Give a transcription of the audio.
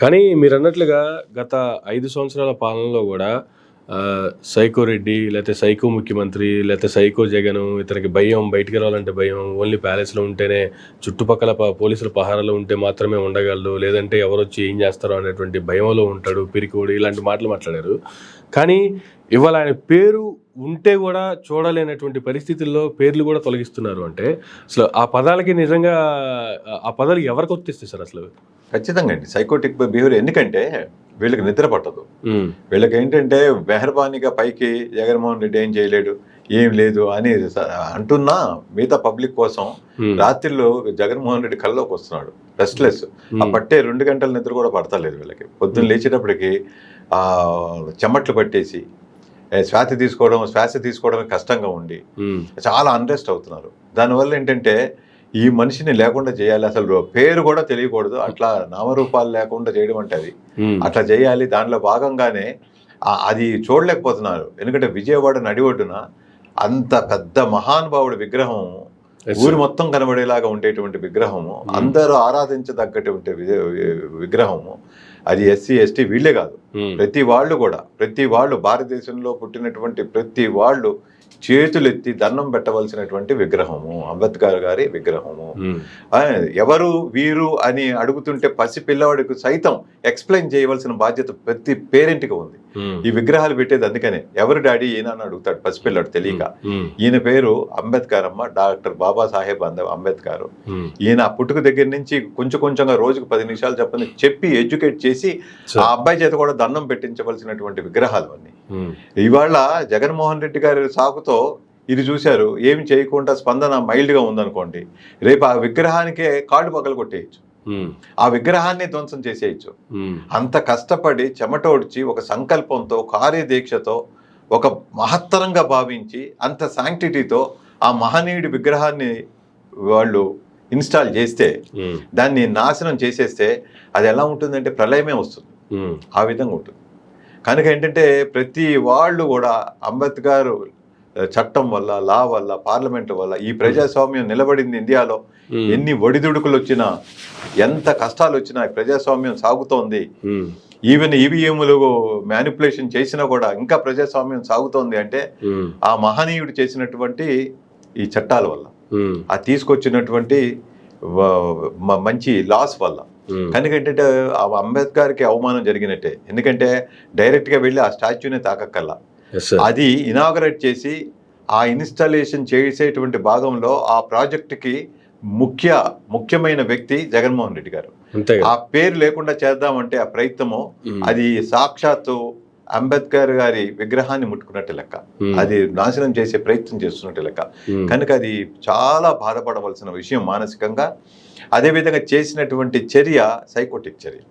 కానీ మీరన్నట్లుగా గత 5 సంవత్సరాల పాలనలో గూడా సైకో రెడ్డి, లేతే సైకో ముఖ్యమంత్రి, లేతే సైకో జగను, ఇతనికి భయం, బయటికి రావాలంటే భయం, ఓన్లీ ప్యాలెస్‌లో ఉంటేనే చుట్టుపక్కల పోలీసుల పహారాలో ఉంటే మాత్రమే ఉండగలడు, లేదంటే ఎవరొచ్చి ఏం చేస్తారో అనేటువంటి భయంలో ఉంటాడు, పిరికోడు ఇలాంటి మాటలు మాట్లాడారు. కానీ ఇవాళ ఆయన పేరు ఉంటే గూడా చూడలేనటువంటి పరిస్థితుల్లో పేర్లు గూడా తొలగిస్తున్నారు అంటే, అసలు ఆ పదాలకి నిజంగా ఆ పదాలు ఎవరికి వర్తిస్తాయి సార్ అసలు? ఖచ్చితంగా అండి. సైకోటిక్ బిహేవియర్ ఎందుకంటే వీళ్ళకి నిద్ర పట్టదు. వీళ్ళకి ఏంటంటే మెహర్బానీగా పైకి జగన్మోహన్ రెడ్డి ఏం చేయలేడు, ఏం లేదు అని అంటున్నా మిగతా పబ్లిక్ కోసం రాత్రిలో జగన్మోహన్ రెడ్డి కల్లోకి వస్తున్నాడు, రెస్ట్లెస్. ఆ పట్టే 2 గంటల నిద్ర కూడా పడతలేదు వీళ్ళకి. పొద్దున్న లేచేటప్పటికి చెమట్లు పట్టేసి శ్వాస తీసుకోవడమే కష్టంగా ఉండి చాలా అన్రెస్ట్ అవుతున్నారు. దానివల్ల ఏంటంటే ఈ మనిషిని లేకుండా చేయాలి, అసలు పేరు కూడా తెలియకూడదు, అట్లా నామరూపాలు లేకుండా చేయడం అంటే అది అట్లా చేయాలి. దానిలో భాగంగానే అది చూడలేకపోతున్నారు. ఎందుకంటే విజయవాడ నడిఒడ్డున అంత పెద్ద మహానుభావుడి విగ్రహం, ఊరి మొత్తం కనబడేలాగా ఉండేటువంటి విగ్రహము, అందరూ ఆరాధించదగ్గటువంటి విగ్రహము, అది ఎస్సీ ఎస్టీ వీళ్ళే కాదు, ప్రతి వాళ్ళు భారతదేశంలో పుట్టినటువంటి ప్రతి వాళ్ళు చేతులెత్తి దండం పెట్టవలసినటువంటి విగ్రహము, అంబేద్కర్ గారి విగ్రహము. ఎవరు వీరు అని అడుగుతుంటే పసిపిల్లవాడికి సైతం ఎక్స్ప్లెయిన్ చేయవలసిన బాధ్యత ప్రతి పేరెంట్కి ఉంది. ఈ విగ్రహాలు పెట్టేది అందుకనే, ఎవరు డాడీ ఈయన అని అడుగుతాడు పసిపిల్లాడు తెలియక. ఈయన పేరు అంబేద్కర్ అమ్మ, డాక్టర్ బాబాసాహెబ్ అంబేద్కర్. ఈయన పుట్టుక దగ్గర నుంచి కొంచెంగా రోజుకు 10 నిమిషాలు చెప్పి ఎడ్యుకేట్ చేసి ఆ అబ్బాయి చేత కూడా దండం పెట్టించవలసినటువంటి విగ్రహాలు అన్నీ. ఇవాళ జగన్మోహన్ రెడ్డి గారి సాకుతో ఇది చూశారు, ఏమి చేయకుండా స్పందన మైల్డ్ గా ఉందనుకోండి, రేపు ఆ విగ్రహానికే కాళ్ళు పగలు కొట్టేయచ్చు, ఆ విగ్రహాన్ని ధ్వంసం చేసేయచ్చు. అంత కష్టపడి చెమటోడ్చి ఒక సంకల్పంతో, కార్యదీక్షతో, ఒక మహత్తరంగా భావించి అంత శాంక్టిటీతో ఆ మహనీయుడి విగ్రహాన్ని వాళ్ళు ఇన్స్టాల్ చేస్తే, దాన్ని నాశనం చేసేస్తే అది ఎలా ఉంటుందంటే ప్రళయమే వస్తుంది. ఆ విధంగా ఉంటుంది. కనుక ఏంటంటే ప్రతి వాళ్ళు కూడా అంబేద్కర్ చట్టం వల్ల, లా వల్ల, పార్లమెంట్ వల్ల ఈ ప్రజాస్వామ్యం నిలబడింది. ఇండియాలో ఎన్ని ఒడిదుడుకులు వచ్చినా, ఎంత కష్టాలు వచ్చినా ప్రజాస్వామ్యం సాగుతోంది. ఈవెన్ ఈవీఎంలు మ్యానిపులేషన్ చేసినా కూడా ఇంకా ప్రజాస్వామ్యం సాగుతోంది అంటే ఆ మహనీయుడు చేసినటువంటి ఈ చట్టాల వల్ల, ఆ తీసుకొచ్చినటువంటి మంచి లాస్ వల్ల. కనుక ఏంటంటే అంబేద్కర్కి అవమానం జరిగినట్టే. ఎందుకంటే డైరెక్ట్గా వెళ్ళి ఆ స్టాచ్యూని తాకక్కల్లా, అది ఇనాగరేట్ చేసి ఆ ఇన్స్టాలేషన్ చేసేటువంటి భాగంలో ఆ ప్రాజెక్టుకి ముఖ్యమైన వ్యక్తి జగన్మోహన్ రెడ్డి గారు. ఆ పేరు లేకుండా చేద్దామంటే ఆ ప్రయత్నము, అది సాక్షాత్తు అంబేద్కర్ గారి విగ్రహాన్ని ముట్టుకున్నట్టు లెక్క, అది నాశనం చేసే ప్రయత్నం చేస్తున్నట్టు లెక్క. కనుక అది చాలా బాధపడవలసిన విషయం మానసికంగా. అదేవిధంగా చేసినటువంటి చర్య సైకోటిక్ చర్య.